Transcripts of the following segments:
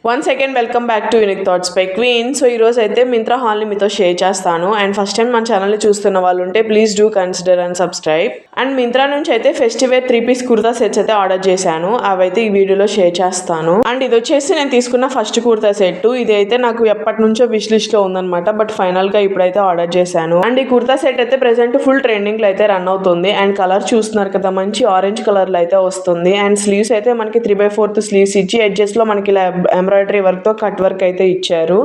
Once again welcome back to unique thoughts by queen. So ఈరోజు అయితే మింత్రా హాల్ని మీతో share చేస్తాను. అండ్ ఫస్ట్ టైం మన ఛానల్ని చూస్తున్న వాళ్ళు ఉంటే please do consider and subscribe. And Myntra నుంచి అయితే ఫెస్టివేర్ 3-piece కుర్తా సెట్స్ అయితే ఆర్డర్ చేశాను. అవైతే ఈ వీడియోలో షేర్ చేస్తాను. అండ్ ఇది వచ్చేసి నేను తీసుకున్న ఫస్ట్ కుర్తా సెట్. ఇది అయితే నాకు ఎప్పటి నుంచో విష్ లిస్ట్లో ఉందన్నమాట. బట్ ఫైనల్గా ఇప్పుడైతే ఆర్డర్ చేశాను. అండ్ ఈ కుర్తా సెట్ అయితే ప్రెసెంట్ ఫుల్ ట్రెండింగ్లో అయితే రన్ అవుతుంది. అండ్ కలర్ చూస్తున్నారు కదా, మంచి ఆరెంజ్ కలర్లో అయితే వస్తుంది. అండ్ స్లీవ్స్ అయితే మనకి 3/4 స్లీవ్స్ ఇచ్చి ఎడ్జెస్లో మనకి ఇలా ఎంబ్రాయిడరీ వర్క్తో కట్ వర్క్ అయితే ఇచ్చారు.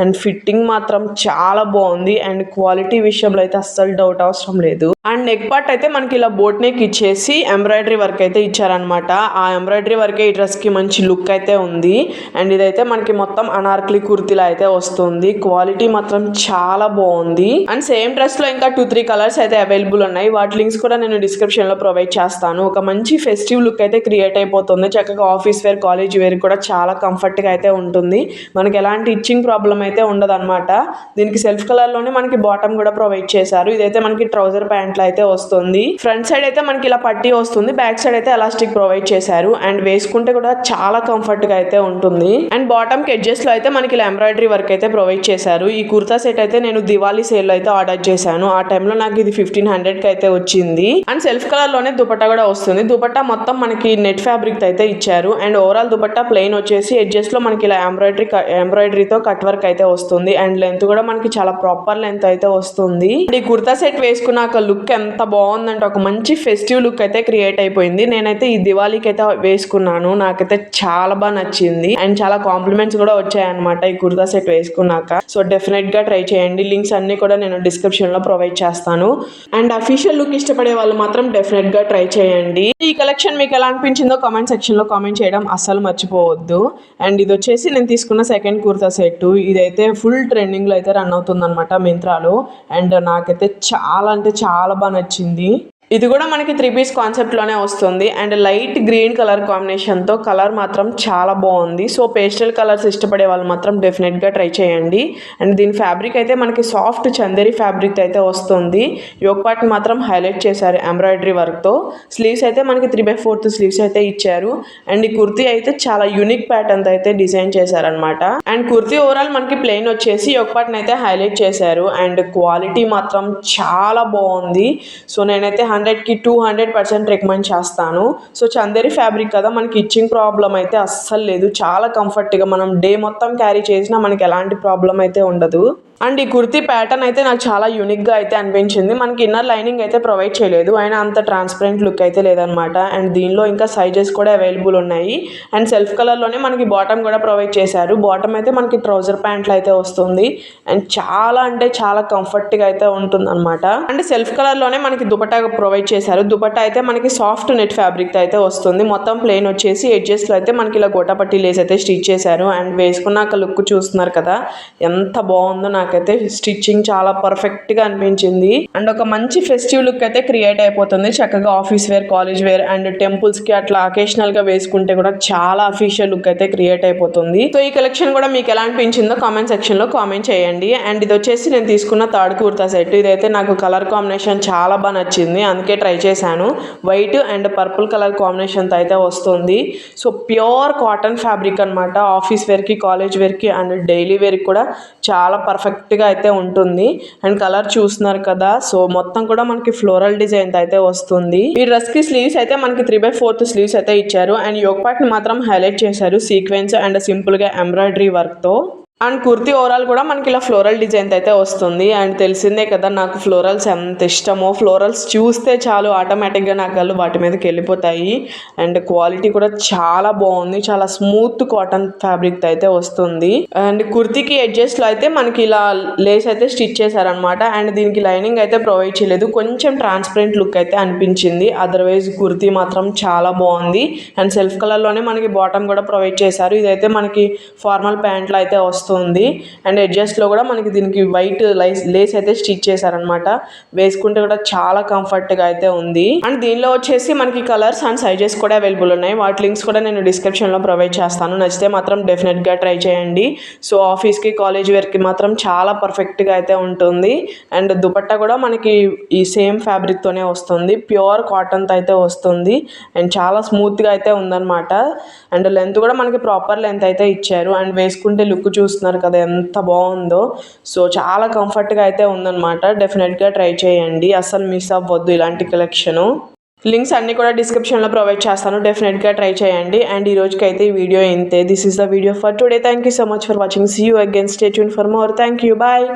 అండ్ ఫిట్టింగ్ మాత్రం చాలా బాగుంది. అండ్ క్వాలిటీ విషయంలో అయితే అస్సలు డౌట్ అవసరం లేదు. అండ్ నెక్ పార్ట్ అయితే మనకి ఇలా బోట్ నెక్ ఇచ్చేసి ఎంబ్రాయిడరీ వర్క్ అయితే ఇచ్చారనమాట. ఆ ఎంబ్రాయిడరీ వర్కే ఈ డ్రెస్కి మంచి లుక్ అయితే ఉంది. అండ్ ఇదైతే మనకి మొత్తం అనార్కలి కుర్తీలా అయితే వస్తుంది. క్వాలిటీ మాత్రం చాలా బాగుంది. అండ్ సేమ్ డ్రెస్లో ఇంకా 2-3 కలర్స్ అయితే అవైలబుల్ ఉన్నాయి. వాటి లింక్స్ కూడా నేను డిస్క్రిప్షన్లో ప్రొవైడ్ చేస్తాను. ఒక మంచి ఫెస్టివ్ లుక్ అయితే క్రియేట్ అయిపోతుంది. చక్కగా ఆఫీస్ వేర్, కాలేజ్ వేర్ కూడా చాలా కంఫర్ట్గా అయితే ఉంటుంది. మనకి ఎలాంటి ఇచ్చింగ్ ప్రాబ్లం అయితే ఉండదు అనమాట. దీనికి సెల్ఫ్ కలర్లోనే మనకి బాటమ్ కూడా ప్రొవైడ్ చేశారు. ఇదైతే మనకి ట్రౌజర్ ప్యాంట్లో అయితే వస్తుంది. ఫ్రంట్ సైడ్ అయితే మనకి ఇలా పట్టీ వస్తుంది. బ్యాక్ సైడ్ అయితే ఎలాస్టిక్ ప్రొవైడ్ చేశారు. అండ్ వేసుకుంటే కూడా చాలా కంఫర్ట్గా అయితే ఉంటుంది. అండ్ బాటమ్ ఎడ్జెస్ లో అయితే మనకి ఇలా ఎంబ్రాయిడరీ వర్క్ అయితే ప్రొవైడ్ చేశారు. ఈ కుర్తా సెట్ అయితే నేను దివాళీ సేల్ లో అయితే ఆర్డర్ చేశాను. ఆ టైంలో నాకు ఇది 1500 కి అయితే వచ్చింది. అండ్ సెల్ఫ్ కలర్ లోనే దుపట్టా కూడా వస్తుంది. దుపట్టా మొత్తం మనకి నెట్ ఫ్యాబ్రిక్ అయితే ఇచ్చారు. అండ్ ఓవరాల్ దుపట్టా ప్లెయిన్ వచ్చేసి ఎడ్జెస్ లో మనకి ఇలా ఎంబ్రాయిడరీతో కట్ వర్క్ అయితే వస్తుంది. అండ్ లెంత్ కూడా మనకి చాలా ప్రాపర్ లెంత్ అయితే వస్తుంది. ఈ కుర్తా సెట్ వేసుకున్నాక లుక్ ఎంత బాగుందంటే ఒక మంచి ఫెస్టివ్ లుక్ అయితే క్రియేట్ అయిపోయింది. నేనైతే ఈ దివాళీకి అయితే వేసుకున్నాను. నాకైతే చాలా బాగా నచ్చింది. అండ్ చాలా కాంప్లిమెంట్స్ కూడా వచ్చాయన్నమాట ఈ కుర్తా సెట్ వేసుకున్నాక. సో డెఫినెట్ గా ట్రై చేయండి. లింక్స్ అన్ని కూడా నేను డిస్క్రిప్షన్ లో ప్రొవైడ్ చేస్తాను. అండ్ అఫీషియల్ లుక్ ఇష్టపడే వాళ్ళు మాత్రం డెఫినెట్ గా ట్రై చేయండి. ఈ కలెక్షన్ మీకు ఎలా అనిపించిందో కామెంట్ సెక్షన్ లో కామెంట్ చేయడం అస్సలు మర్చిపోవద్దు. అండ్ ఇది వచ్చేసి నేను తీసుకున్న సెకండ్ కుర్తా సెట్. ఇదైతే ఫుల్ ట్రెండింగ్ లో అయితే రన్ అవుతుంది అనమాట మింత్రాలో. అండ్ నాకైతే చాలా అంటే చాలా బాగా నచ్చింది. ఇది కూడా మనకి 3-piece కాన్సెప్ట్ లోనే వస్తుంది. And light green colour combination తో కలర్ మాత్రం చాలా బాగుంది. సో పేస్టల్ కలర్స్ ఇష్టపడే వాళ్ళు మాత్రం డెఫినెట్ గా ట్రై చేయండి. అండ్ దీని ఫ్యాబ్రిక్ అయితే మనకి సాఫ్ట్ చందేరి ఫ్యాబ్రిక్ అయితే వస్తుంది. యోక్ పార్ట్ మాత్రం హైలైట్ చేశారు ఎంబ్రాయిడరీ వర్క్ తో. స్లీవ్స్ అయితే మనకి 3/4 స్లీవ్స్ అయితే ఇచ్చారు. అండ్ ఈ కుర్తీ అయితే చాలా యూనిక్ ప్యాటర్న్ అయితే డిజైన్ చేశారనమాట. అండ్ కుర్తీ ఓవరాల్ మనకి ప్లెయిన్ వచ్చేసి యోక్ పార్ట్ అయితే హైలైట్ చేశారు. అండ్ క్వాలిటీ మాత్రం చాలా బాగుంది. సో నేనైతే 100కి 200% రికమెండ్ చేస్తాను. సో చందేరి ఫ్యాబ్రిక్ కదా, మనకి ఇచ్చింగ్ ప్రాబ్లం అయితే అస్సలు లేదు. చాలా కంఫర్ట్గా మనం డే మొత్తం క్యారీ చేసినా మనకి ఎలాంటి ప్రాబ్లం అయితే ఉండదు. అండ్ ఈ కుర్తీ ప్యాటర్న్ అయితే నాకు చాలా యూనిక్గా అయితే అనిపించింది. మనకి ఇన్నర్ లైనింగ్ అయితే ప్రొవైడ్ చేయలేదు. అయినా అంత ట్రాన్స్పరెంట్ లుక్ అయితే లేదనమాట. అండ్ దీనిలో ఇంకా సైజెస్ కూడా అవైలబుల్ ఉన్నాయి. అండ్ సెల్ఫ్ కలర్లోనే మనకి బాటమ్ కూడా ప్రొవైడ్ చేశారు. బాటమ్ అయితే మనకి ట్రౌజర్ ప్యాంట్లో అయితే వస్తుంది. అండ్ చాలా అంటే చాలా కంఫర్ట్గా అయితే ఉంటుంది అనమాట. అండ్ సెల్ఫ్ కలర్లోనే మనకి దుపట్టా ప్రొవైడ్ చేశారు. దుపట్టా అయితే మనకి సాఫ్ట్ నెట్ ఫ్యాబ్రిక్ అయితే వస్తుంది. మొత్తం ప్లెయిన్ వచ్చేసి ఎడ్జెస్లో అయితే మనకి ఇలా గోటాపట్టి లేస్ అయితే స్టిచ్ చేశారు. అండ్ వేసుకున్నాక లుక్ చూస్తున్నారు కదా ఎంత బాగుందో. నాకైతే స్టిచ్చింగ్ చాలా పర్ఫెక్ట్ గా అనిపించింది. అండ్ ఒక మంచి ఫెస్టివ్ లుక్ అయితే క్రియేట్ అయిపోతుంది. చక్కగా office wear, college wear and temples కి అట్లా అకేషనల్ గా వేసుకుంటే కూడా చాలా అఫీషియల్ లుక్ అయితే క్రియేట్ అయిపోతుంది. సో ఈ కలెక్షన్ కూడా మీకు ఎలా అనిపించిందో కామెంట్ సెక్షన్ లో కామెంట్ చేయండి. అండ్ ఇది వచ్చేసి నేను తీసుకున్న థర్డ్ కుర్తా సెట్. ఇదైతే నాకు కలర్ కాంబినేషన్ చాలా బాగా నచ్చింది, అందుకే ట్రై చేశాను. White and purple colour combination తో అయితే వస్తుంది. సో ప్యూర్ కాటన్ ఫ్యాబ్రిక్ అనమాట. ఆఫీస్ వేర్ కి, కాలేజ్ వేర్ కి అండ్ డైలీ వేర్ కి కూడా చాలా పర్ఫెక్ట్గా అయితే ఉంటుంది. అండ్ కలర్ చూస్తున్నారు కదా. సో మొత్తం కూడా మనకి ఫ్లోరల్ డిజైన్ అయితే వస్తుంది. ఈ డ్రెస్ కి స్లీవ్స్ అయితే మనకి 3/4 స్లీవ్స్ అయితే ఇచ్చారు. అండ్ యోక్ పార్ట్ ని మాత్రం హైలైట్ చేశారు సీక్వెన్స్ అండ్ సింపుల్ గా ఎంబ్రాయిడరీ వర్క్ తో. అండ్ కుర్తీ ఓవరాల్ కూడా మనకి ఇలా ఫ్లోరల్ డిజైన్ అయితే వస్తుంది. అండ్ తెలిసిందే కదా నాకు ఫ్లోరల్స్ ఎంత ఇష్టమో. ఫ్లోరల్స్ చూస్తే చాలు ఆటోమేటిక్గా నా కళ్ళు వాటి మీదకి వెళ్ళిపోతాయి. అండ్ క్వాలిటీ కూడా చాలా బాగుంది. చాలా స్మూత్ కాటన్ ఫ్యాబ్రిక్ అయితే వస్తుంది. అండ్ కుర్తీకి ఎడ్జెస్ట్లో అయితే మనకి ఇలా లేస్ అయితే స్టిచ్ చేశారనమాట. అండ్ దీనికి లైనింగ్ అయితే ప్రొవైడ్ చేయలేదు. కొంచెం ట్రాన్స్పరెంట్ లుక్ అయితే అనిపించింది. అదర్వైజ్ కుర్తీ మాత్రం చాలా బాగుంది. అండ్ సెల్ఫ్ కలర్లోనే మనకి బాటమ్ కూడా ప్రొవైడ్ చేశారు. ఇదైతే మనకి ఫార్మల్ ప్యాంట్లో అయితే వస్తుంది. వస్తుంది. అండ్ ఎడ్జస్ట్లో కూడా మనకి దీనికి వైట్ లేస్ అయితే స్టిచ్ చేశారనమాట. వేసుకుంటే కూడా చాలా కంఫర్ట్గా అయితే ఉంది. అండ్ దీనిలో వచ్చేసి మనకి కలర్స్ అండ్ సైజెస్ కూడా అవైలబుల్ ఉన్నాయి. వాటి లింక్స్ కూడా నేను డిస్క్రిప్షన్లో ప్రొవైడ్ చేస్తాను. నచ్చితే మాత్రం డెఫినెట్గా ట్రై చేయండి. సో ఆఫీస్కి కాలేజ్ వేర్కి మాత్రం చాలా పర్ఫెక్ట్గా అయితే ఉంటుంది. అండ్ దుపట్టా కూడా మనకి ఈ సేమ్ ఫ్యాబ్రిక్తోనే వస్తుంది. ప్యూర్ కాటన్తో అయితే వస్తుంది. అండ్ చాలా స్మూత్గా అయితే ఉందన్నమాట. అండ్ లెంత్ కూడా మనకి ప్రాపర్ లెంత్ అయితే ఇచ్చారు. అండ్ వేసుకుంటే లుక్ చూస్తున్నారు కదా ఎంత బాగుందో. సో చాలా కంఫర్ట్గా అయితే ఉందన్నమాట. డెఫినెట్గా ట్రై చేయండి. అస్సలు మిస్ అవ్వద్దు ఇలాంటి కలెక్షను. లింక్స్ అన్నీ కూడా డిస్క్రిప్షన్లో ప్రొవైడ్ చేస్తాను. డెఫినెట్గా ట్రై చేయండి. అండ్ ఈ రోజుకైతే ఈ వీడియో ఇంతే. This is the video for today. Thank you so much for watching. See you again. Stay tune for more. Thank you. Bye.